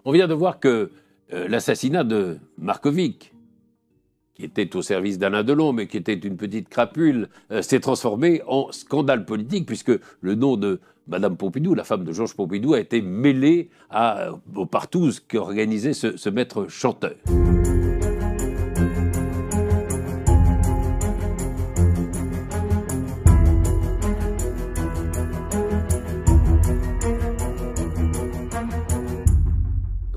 On vient de voir que l'assassinat de Markovic, qui était au service d'Alain Delon, mais qui était une petite crapule, s'est transformé en scandale politique, puisque le nom de Madame Pompidou, la femme de Georges Pompidou, a été mêlé aux partous qu'organisait ce maître chanteur.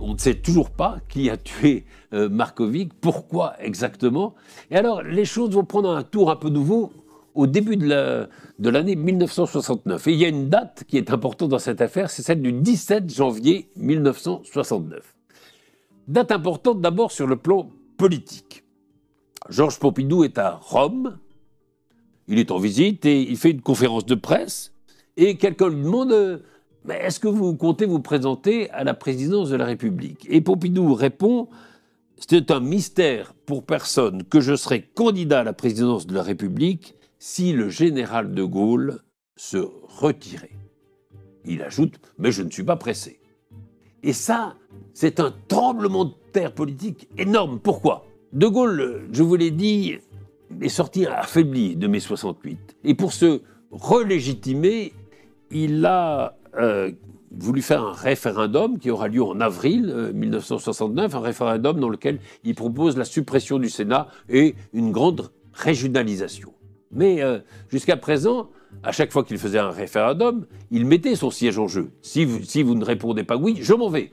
On ne sait toujours pas qui a tué Markovic, pourquoi exactement. Et alors, les choses vont prendre un tour un peu nouveau au début de l'année 1969. Et il y a une date qui est importante dans cette affaire, c'est celle du 17 janvier 1969. Date importante d'abord sur le plan politique. Georges Pompidou est à Rome, il est en visite et il fait une conférence de presse. Et quelqu'un lui demande... Mais est-ce que vous comptez vous présenter à la présidence de la République? Et Pompidou répond, c'est un mystère pour personne que je serai candidat à la présidence de la République si le général de Gaulle se retirait. Il ajoute, mais je ne suis pas pressé. Et ça, c'est un tremblement de terre politique énorme. Pourquoi? De Gaulle, je vous l'ai dit, est sorti affaibli de mai 68. Et pour se relégitimer, il a voulu faire un référendum qui aura lieu en avril 1969, un référendum dans lequel il propose la suppression du Sénat et une grande régionalisation. Mais jusqu'à présent, à chaque fois qu'il faisait un référendum, il mettait son siège en jeu. Si vous ne répondez pas oui, je m'en vais.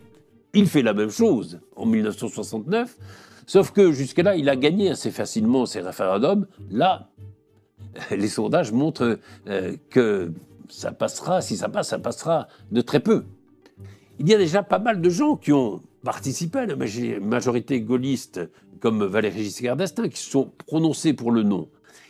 Il fait la même chose en 1969, sauf que jusqu'à là, il a gagné assez facilement ses référendums. Là, les sondages montrent que ça passera, si ça passe, ça passera de très peu. Il y a déjà pas mal de gens qui ont participé à la majorité gaulliste, comme Valéry Giscard d'Estaing, qui se sont prononcés pour le non.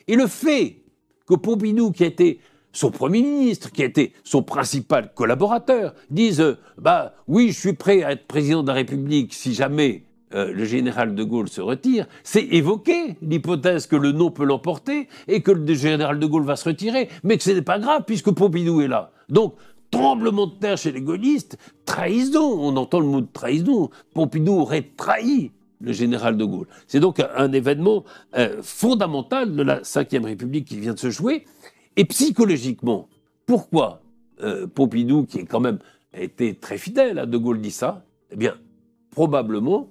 Et le fait que Pompidou, qui a été son Premier ministre, qui a été son principal collaborateur, dise « oui, je suis prêt à être président de la République si jamais le général de Gaulle se retire », c'est évoquer l'hypothèse que le non peut l'emporter et que le général de Gaulle va se retirer, mais que ce n'est pas grave puisque Pompidou est là. Donc, tremblement de terre chez les gaullistes, trahison, on entend le mot de trahison, Pompidou aurait trahi le général de Gaulle. C'est donc un événement fondamental de la Ve République qui vient de se jouer. Et psychologiquement, pourquoi Pompidou, qui est quand même été très fidèle à de Gaulle, dit ça? Eh bien, probablement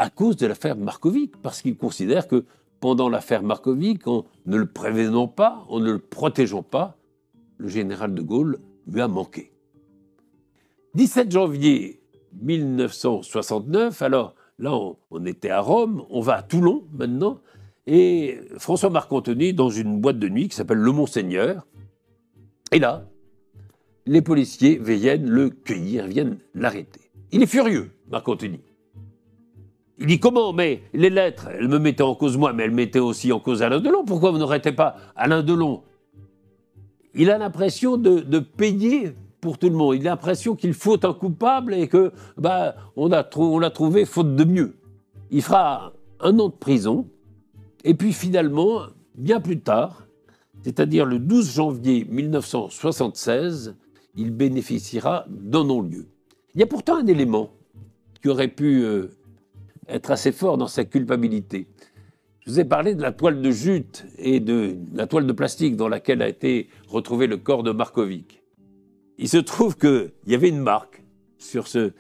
à cause de l'affaire Markovic, parce qu'il considère que pendant l'affaire Markovic, en ne le prévenant pas, en ne le protégeant pas, le général de Gaulle lui a manqué. 17 janvier 1969, alors là on était à Rome, on va à Toulon maintenant, et François Marc-Antony dans une boîte de nuit qui s'appelle Le Monseigneur, et là, les policiers viennent le cueillir, viennent l'arrêter. Il est furieux, Marc-Antony. Il dit comment? Mais les lettres, elles me mettaient en cause moi, mais elles mettaient aussi en cause Alain Delon. Pourquoi vous n'arrêtez pas Alain Delon? Il a l'impression de payer pour tout le monde. Il a l'impression qu'il faut un coupable et que on l'a trouvé faute de mieux. Il fera 1 an de prison. Et puis finalement, bien plus tard, c'est-à-dire le 12 janvier 1976, il bénéficiera d'un non-lieu. Il y a pourtant un élément qui aurait pu être assez fort dans sa culpabilité. Je vous ai parlé de la toile de jute et de la toile de plastique dans laquelle a été retrouvé le corps de Markovic. Il se trouve qu'il y avait une marque sur cette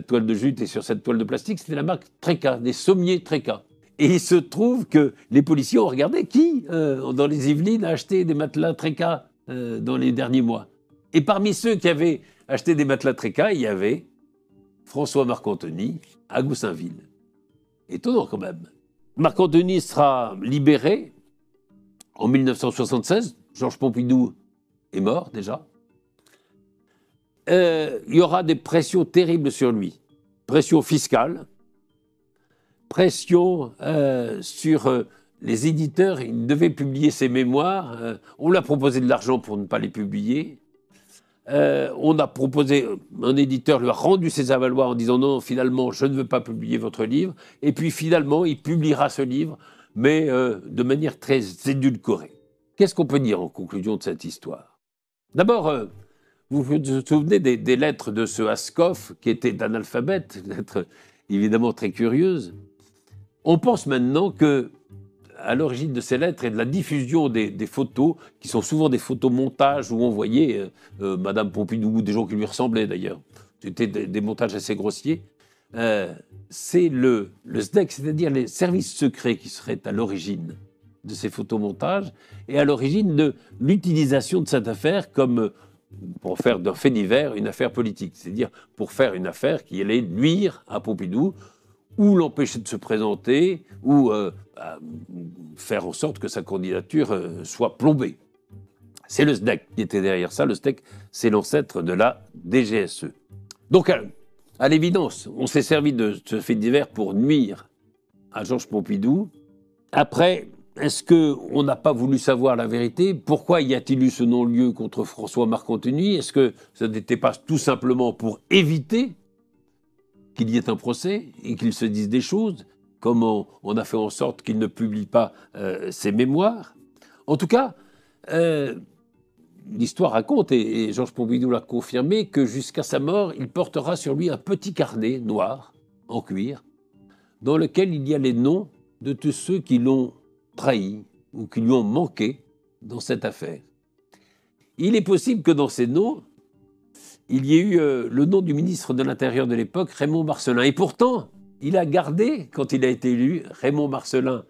toile de jute et sur cette toile de plastique, c'était la marque Tréca, des sommiers Tréca. Et il se trouve que les policiers ont regardé qui, dans les Yvelines, a acheté des matelas Tréca dans les derniers mois. Et parmi ceux qui avaient acheté des matelas Tréca, il y avait François Marc-Antony à Goussainville. Étonnant quand même. Marc-Antony sera libéré en 1976. Georges Pompidou est mort déjà. Il y aura des pressions terribles sur lui. Pression fiscale, pression sur les éditeurs. Il devait publier ses mémoires. On lui a proposé de l'argent pour ne pas les publier. On a proposé, un éditeur lui a rendu ses avaloirs en disant non, finalement, je ne veux pas publier votre livre. Et puis finalement, il publiera ce livre, mais de manière très édulcorée. Qu'est-ce qu'on peut dire en conclusion de cette histoire? D'abord, vous vous souvenez des lettres de ce Askoff, qui était d'analphabète, lettres évidemment très curieuses. On pense maintenant que à l'origine de ces lettres et de la diffusion des photos, qui sont souvent des photos montages où on voyait Madame Pompidou, des gens qui lui ressemblaient d'ailleurs. C'était des montages assez grossiers. C'est le SDEC, c'est-à-dire les services secrets qui seraient à l'origine de ces photomontages et à l'origine de l'utilisation de cette affaire comme pour faire d'un fait divers une affaire politique, c'est-à-dire pour faire une affaire qui allait nuire à Pompidou ou l'empêcher de se présenter ou faire en sorte que sa candidature soit plombée. C'est le SDEC qui était derrière ça. Le SDEC, c'est l'ancêtre de la DGSE. Donc, à l'évidence, on s'est servi de ce fait divers pour nuire à Georges Pompidou. Après, est-ce qu'on n'a pas voulu savoir la vérité? Pourquoi y a-t-il eu ce non-lieu contre François Marcantoni? Est-ce que ça n'était pas tout simplement pour éviter qu'il y ait un procès et qu'il se dise des choses, comme on a fait en sorte qu'il ne publie pas ses mémoires? En tout cas, l'histoire raconte, et Georges Pompidou l'a confirmé, que jusqu'à sa mort, il portera sur lui un petit carnet noir, en cuir, dans lequel il y a les noms de tous ceux qui l'ont trahi ou qui lui ont manqué dans cette affaire. Il est possible que dans ces noms, il y ait eu le nom du ministre de l'Intérieur de l'époque, Raymond Marcellin. Et pourtant, il a gardé, quand il a été élu, Raymond Marcellin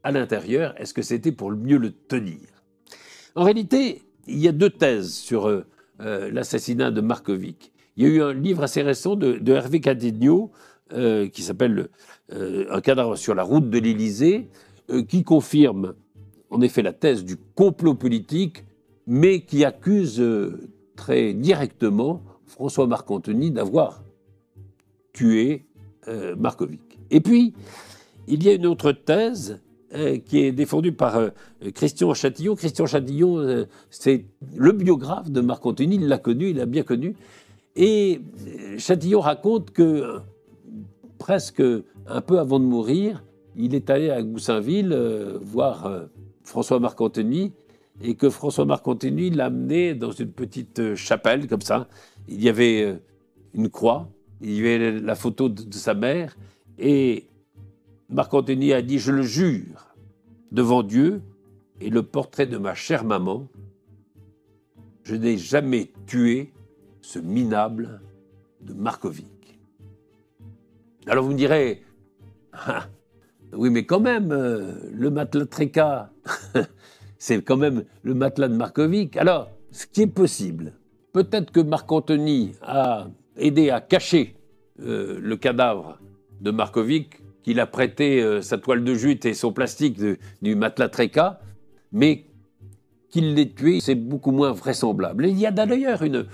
à l'intérieur. Est-ce que c'était pour mieux le tenir? En réalité, il y a deux thèses sur l'assassinat de Markovic. Il y a eu un livre assez récent de Hervé Catégnaud qui s'appelle Un cadavre sur la route de l'Élysée, qui confirme en effet la thèse du complot politique, mais qui accuse très directement François Marcantoni d'avoir tué Markovic. Et puis, il y a une autre thèse qui est défendue par Christian Châtillon. Christian Châtillon, c'est le biographe de Marcantoni, il l'a connu, il l'a bien connu. Et Châtillon raconte que, presque un peu avant de mourir, il est allé à Goussainville voir François Marcantoni, et que François Marcantoni l'a amené dans une petite chapelle, comme ça. Il y avait une croix, il y avait la photo de sa mère, et Marcantoni a dit « Je le jure devant Dieu et le portrait de ma chère maman, je n'ai jamais tué ce minable de Markovic. » Alors vous me direz ah, « Oui, mais quand même, le matelas Tréca, c'est quand même le matelas de Markovic. » Alors, ce qui est possible, peut-être que Marcantoni a aidé à cacher le cadavre de Markovic, qu'il a prêté sa toile de jute et son plastique du matelas Tréca, mais qu'il l'ait tué, c'est beaucoup moins vraisemblable. Et il y a d'ailleurs une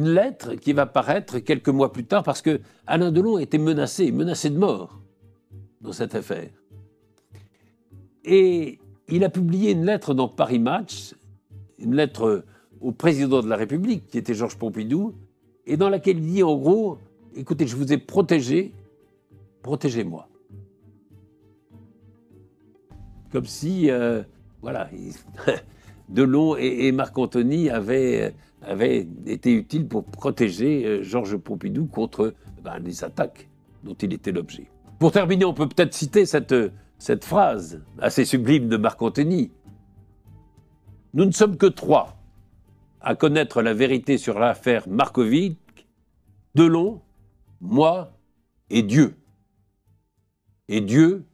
lettre qui va paraître quelques mois plus tard, parce que Alain Delon était menacé de mort dans cette affaire. Et il a publié une lettre dans Paris Match, une lettre au président de la République, qui était Georges Pompidou, et dans laquelle il dit en gros, écoutez, je vous ai protégé, protégez-moi. Comme si, voilà, Delon et Marcantoni avaient été utiles pour protéger Georges Pompidou contre les attaques dont il était l'objet. Pour terminer, on peut peut-être citer cette phrase assez sublime de Marcantoni. « Nous ne sommes que trois à connaître la vérité sur l'affaire Markovic, Delon, moi et Dieu. Et Dieu,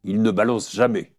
il ne balance jamais. »